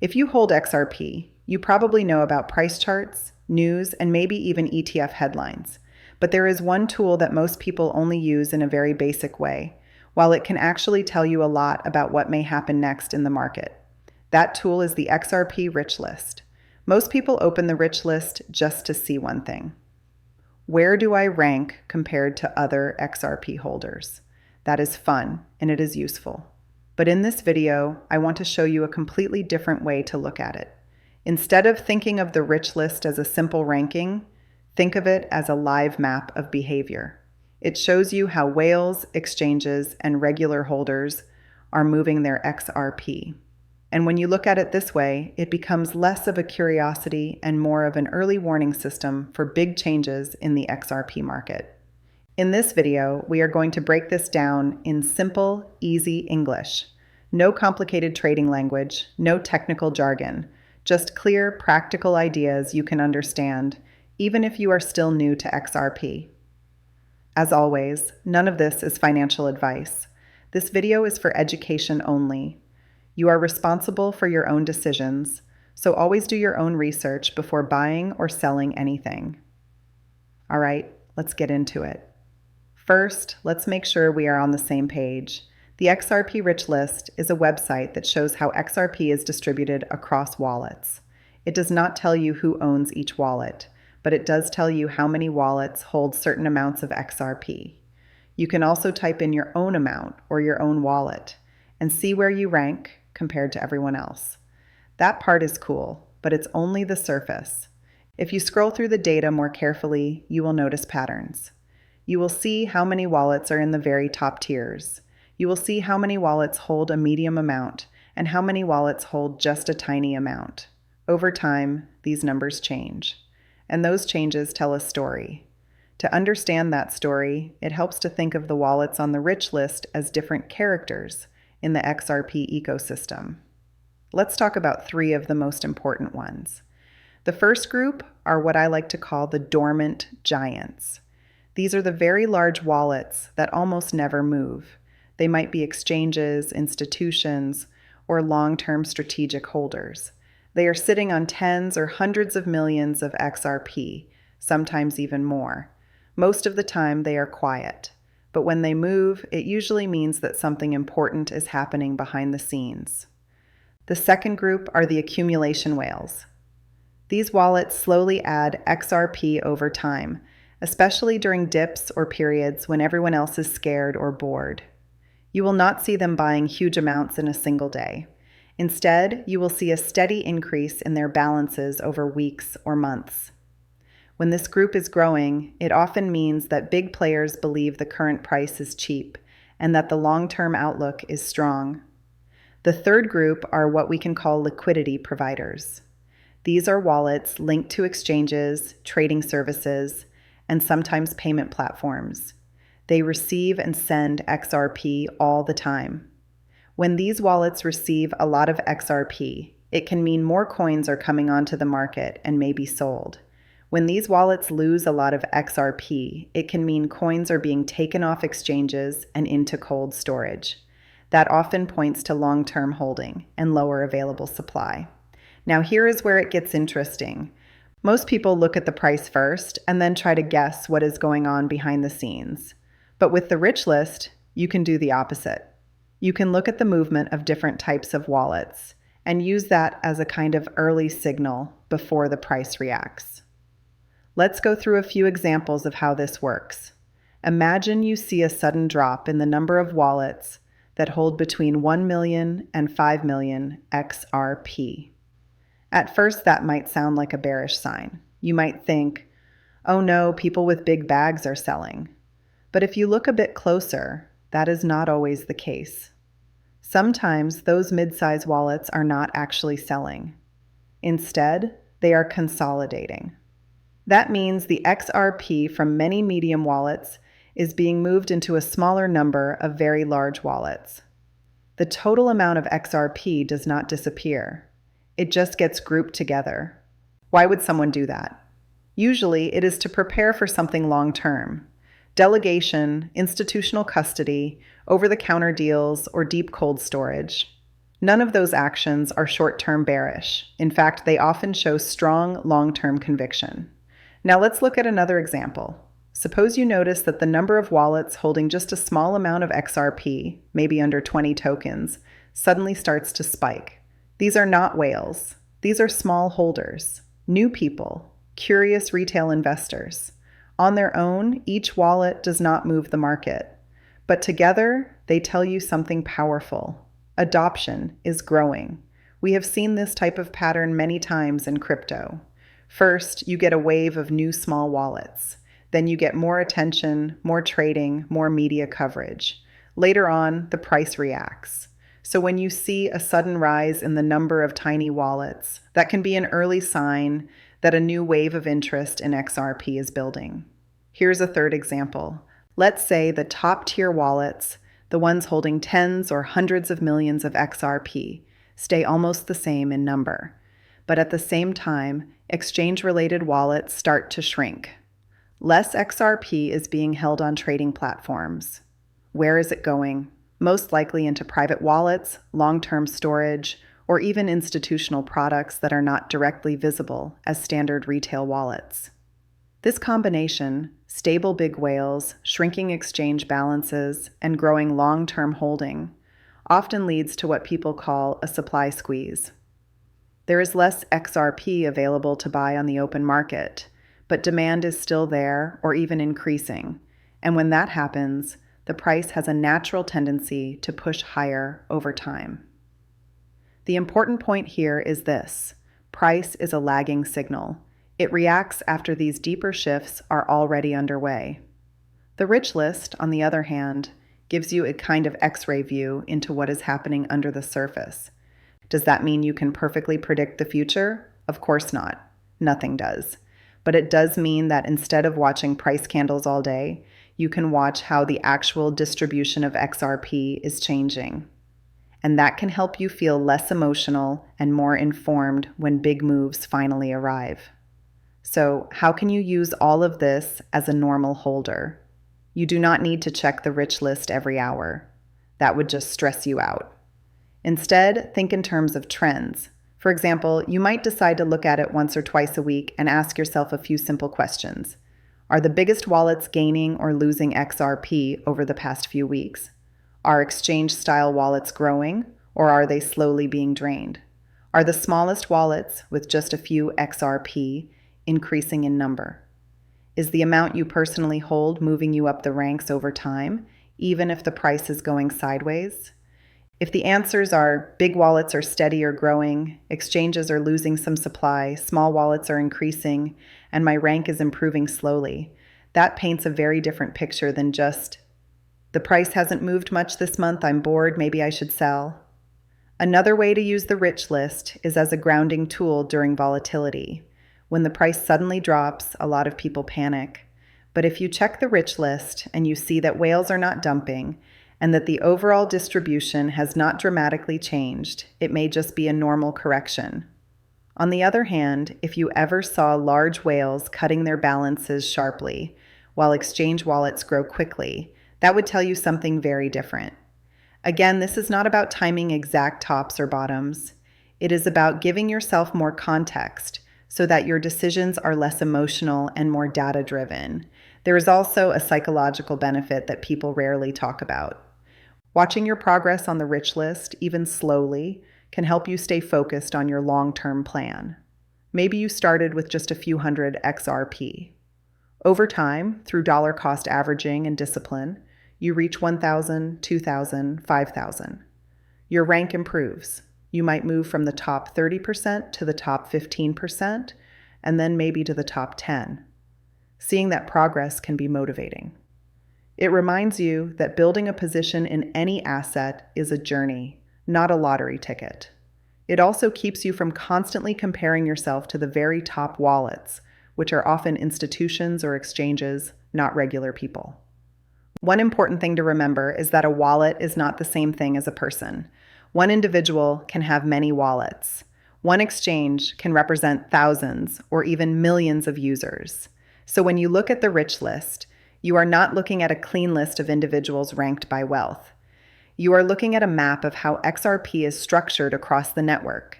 If you hold XRP, you probably know about price charts, news, and maybe even ETF headlines. But there is one tool that most people only use in a very basic way, while it can actually tell you a lot about what may happen next in the market. That tool is the XRP Rich List. Most people open the Rich List just to see one thing. Where do I rank compared to other XRP holders? That is fun, and it is useful. But in this video, I want to show you a completely different way to look at it. Instead of thinking of the Rich List as a simple ranking, think of it as a live map of behavior. It shows you how whales, exchanges, and regular holders are moving their XRP. And when you look at it this way, it becomes less of a curiosity and more of an early warning system for big changes in the XRP market. In this video, we are going to break this down in simple, easy English. No complicated trading language, no technical jargon, just clear, practical ideas you can understand, even if you are still new to XRP. As always, none of this is financial advice. This video is for education only. You are responsible for your own decisions, so always do your own research before buying or selling anything. All right, let's get into it. First, let's make sure we are on the same page. The XRP Rich List is a website that shows how XRP is distributed across wallets. It does not tell you who owns each wallet, but it does tell you how many wallets hold certain amounts of XRP. You can also type in your own amount or your own wallet and see where you rank compared to everyone else. That part is cool, but it's only the surface. If you scroll through the data more carefully, you will notice patterns. You will see how many wallets are in the very top tiers. You will see how many wallets hold a medium amount and how many wallets hold just a tiny amount. Over time, these numbers change, and those changes tell a story. To understand that story, it helps to think of the wallets on the Rich List as different characters in the XRP ecosystem. Let's talk about three of the most important ones. The first group are what I like to call the dormant giants. These are the very large wallets that almost never move. They might be exchanges, institutions, or long-term strategic holders. They are sitting on tens or hundreds of millions of XRP, sometimes even more. Most of the time they are quiet, but when they move, it usually means that something important is happening behind the scenes. The second group are the accumulation whales. These wallets slowly add XRP over time, especially during dips or periods when everyone else is scared or bored. You will not see them buying huge amounts in a single day. Instead, you will see a steady increase in their balances over weeks or months. When this group is growing, it often means that big players believe the current price is cheap and that the long-term outlook is strong. The third group are what we can call liquidity providers. These are wallets linked to exchanges, trading services, and sometimes payment platforms. They receive and send XRP all the time. When these wallets receive a lot of XRP, it can mean more coins are coming onto the market and may be sold. When these wallets lose a lot of XRP, it can mean coins are being taken off exchanges and into cold storage. That often points to long-term holding and lower available supply. Now here is where it gets interesting. Most people look at the price first and then try to guess what is going on behind the scenes. But with the Rich List, you can do the opposite. You can look at the movement of different types of wallets and use that as a kind of early signal before the price reacts. Let's go through a few examples of how this works. Imagine you see a sudden drop in the number of wallets that hold between 1 million and 5 million XRP. At first, that might sound like a bearish sign. You might think, oh no, people with big bags are selling. But if you look a bit closer, that is not always the case. Sometimes those mid-size wallets are not actually selling. Instead, they are consolidating. That means the XRP from many medium wallets is being moved into a smaller number of very large wallets. The total amount of XRP does not disappear. It just gets grouped together. Why would someone do that? Usually, it is to prepare for something long-term. Delegation, institutional custody, over-the-counter deals, or deep cold storage. None of those actions are short-term bearish. In fact, they often show strong long-term conviction. Now let's look at another example. Suppose you notice that the number of wallets holding just a small amount of XRP, maybe under 20 tokens, suddenly starts to spike. These are not whales. These are small holders, new people, curious retail investors. On their own, each wallet does not move the market. But together, they tell you something powerful. Adoption is growing. We have seen this type of pattern many times in crypto. First, you get a wave of new small wallets. Then you get more attention, more trading, more media coverage. Later on, the price reacts. So when you see a sudden rise in the number of tiny wallets, that can be an early sign that a new wave of interest in XRP is building. Here's a third example. Let's say the top-tier wallets, the ones holding tens or hundreds of millions of XRP, stay almost the same in number. But at the same time, exchange-related wallets start to shrink. Less XRP is being held on trading platforms. Where is it going? Most likely into private wallets, long-term storage, or even institutional products that are not directly visible as standard retail wallets. This combination, stable big whales, shrinking exchange balances, and growing long-term holding, often leads to what people call a supply squeeze. There is less XRP available to buy on the open market, but demand is still there or even increasing, and when that happens, the price has a natural tendency to push higher over time. The important point here is this: price is a lagging signal. It reacts after these deeper shifts are already underway. The Rich List, on the other hand, gives you a kind of X-ray view into what is happening under the surface. Does that mean you can perfectly predict the future? Of course not. Nothing does. But it does mean that instead of watching price candles all day, you can watch how the actual distribution of XRP is changing. And that can help you feel less emotional and more informed when big moves finally arrive. So, how can you use all of this as a normal holder? You do not need to check the Rich List every hour. That would just stress you out. Instead, think in terms of trends. For example, you might decide to look at it once or twice a week and ask yourself a few simple questions. Are the biggest wallets gaining or losing XRP over the past few weeks? Are exchange-style wallets growing, or are they slowly being drained? Are the smallest wallets, with just a few XRP, increasing in number? Is the amount you personally hold moving you up the ranks over time, even if the price is going sideways? If the answers are big wallets are steady or growing, exchanges are losing some supply, small wallets are increasing, and my rank is improving slowly, that paints a very different picture than just, the price hasn't moved much this month, I'm bored, maybe I should sell. Another way to use the Rich List is as a grounding tool during volatility. When the price suddenly drops, a lot of people panic. But if you check the Rich List and you see that whales are not dumping, and that the overall distribution has not dramatically changed, it may just be a normal correction. On the other hand, if you ever saw large whales cutting their balances sharply, while exchange wallets grow quickly, that would tell you something very different. Again, this is not about timing exact tops or bottoms. It is about giving yourself more context so that your decisions are less emotional and more data-driven. There is also a psychological benefit that people rarely talk about. Watching your progress on the Rich List, even slowly, can help you stay focused on your long-term plan. Maybe you started with just a few hundred XRP. Over time, through dollar cost averaging and discipline, you reach 1,000, 2,000, 5,000. Your rank improves. You might move from the top 30% to the top 15%, and then maybe to the top 10. Seeing that progress can be motivating. It reminds you that building a position in any asset is a journey, not a lottery ticket. It also keeps you from constantly comparing yourself to the very top wallets, which are often institutions or exchanges, not regular people. One important thing to remember is that a wallet is not the same thing as a person. One individual can have many wallets. One exchange can represent thousands or even millions of users. So when you look at the Rich List, you are not looking at a clean list of individuals ranked by wealth. You are looking at a map of how XRP is structured across the network.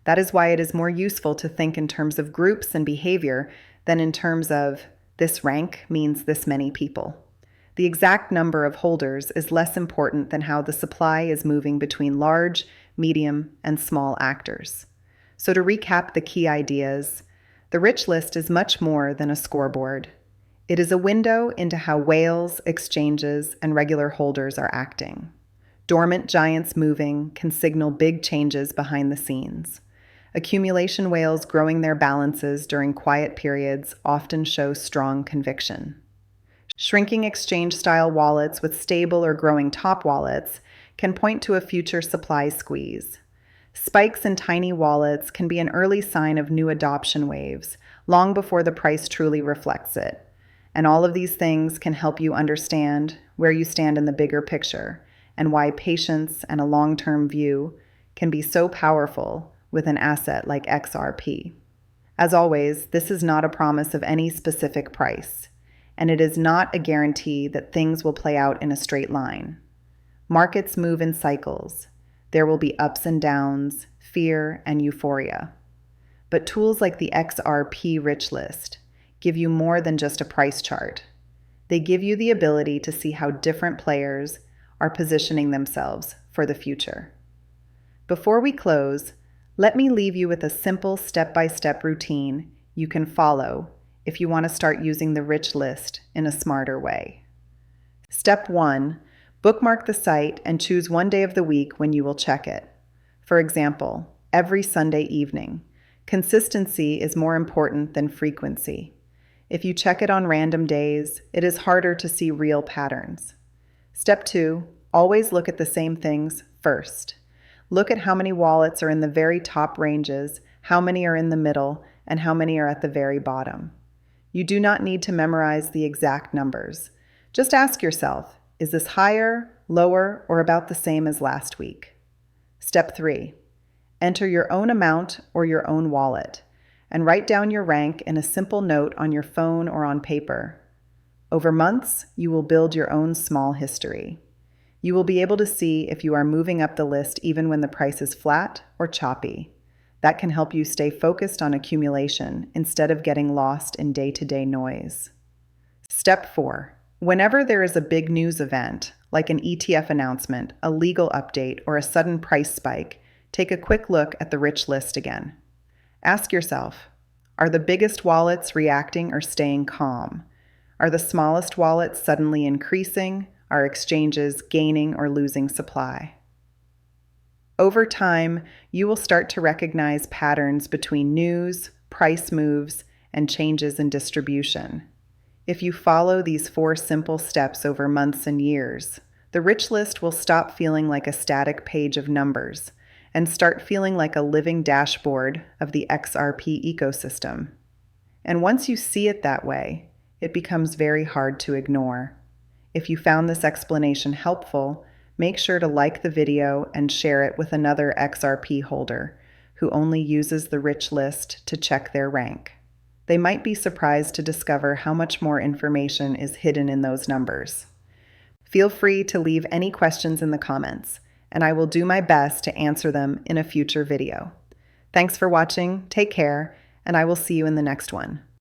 That is why it is more useful to think in terms of groups and behavior than in terms of this rank means this many people. The exact number of holders is less important than how the supply is moving between large, medium, and small actors. So to recap the key ideas, the Rich List is much more than a scoreboard. It is a window into how whales, exchanges, and regular holders are acting. Dormant giants moving can signal big changes behind the scenes. Accumulation whales growing their balances during quiet periods often show strong conviction. Shrinking exchange-style wallets with stable or growing top wallets can point to a future supply squeeze. Spikes in tiny wallets can be an early sign of new adoption waves, long before the price truly reflects it. And all of these things can help you understand where you stand in the bigger picture and why patience and a long-term view can be so powerful with an asset like XRP. As always, this is not a promise of any specific price, and it is not a guarantee that things will play out in a straight line. Markets move in cycles. There will be ups and downs, fear and euphoria. But tools like the XRP Rich List give you more than just a price chart. They give you the ability to see how different players are positioning themselves for the future. Before we close, let me leave you with a simple step-by-step routine you can follow if you want to start using the Rich List in a smarter way. Step 1. Bookmark the site and choose one day of the week when you will check it. For example, every Sunday evening. Consistency is more important than frequency. If you check it on random days, it is harder to see real patterns. Step 2. Always look at the same things first. Look at how many wallets are in the very top ranges, how many are in the middle, and how many are at the very bottom. You do not need to memorize the exact numbers. Just ask yourself, is this higher, lower, or about the same as last week? Step 3. Enter your own amount or your own wallet, and write down your rank in a simple note on your phone or on paper. Over months, you will build your own small history. You will be able to see if you are moving up the list even when the price is flat or choppy. That can help you stay focused on accumulation instead of getting lost in day-to-day noise. Step 4. Whenever there is a big news event, like an ETF announcement, a legal update, or a sudden price spike, take a quick look at the Rich List again. Ask yourself, are the biggest wallets reacting or staying calm? Are the smallest wallets suddenly increasing? Are exchanges gaining or losing supply? Over time, you will start to recognize patterns between news, price moves, and changes in distribution. If you follow these 4 simple steps over months and years, the Rich List will stop feeling like a static page of numbers and start feeling like a living dashboard of the XRP ecosystem. And once you see it that way, it becomes very hard to ignore. If you found this explanation helpful, make sure to like the video and share it with another XRP holder who only uses the Rich List to check their rank. They might be surprised to discover how much more information is hidden in those numbers. Feel free to leave any questions in the comments, and I will do my best to answer them in a future video. Thanks for watching, take care, and I will see you in the next one.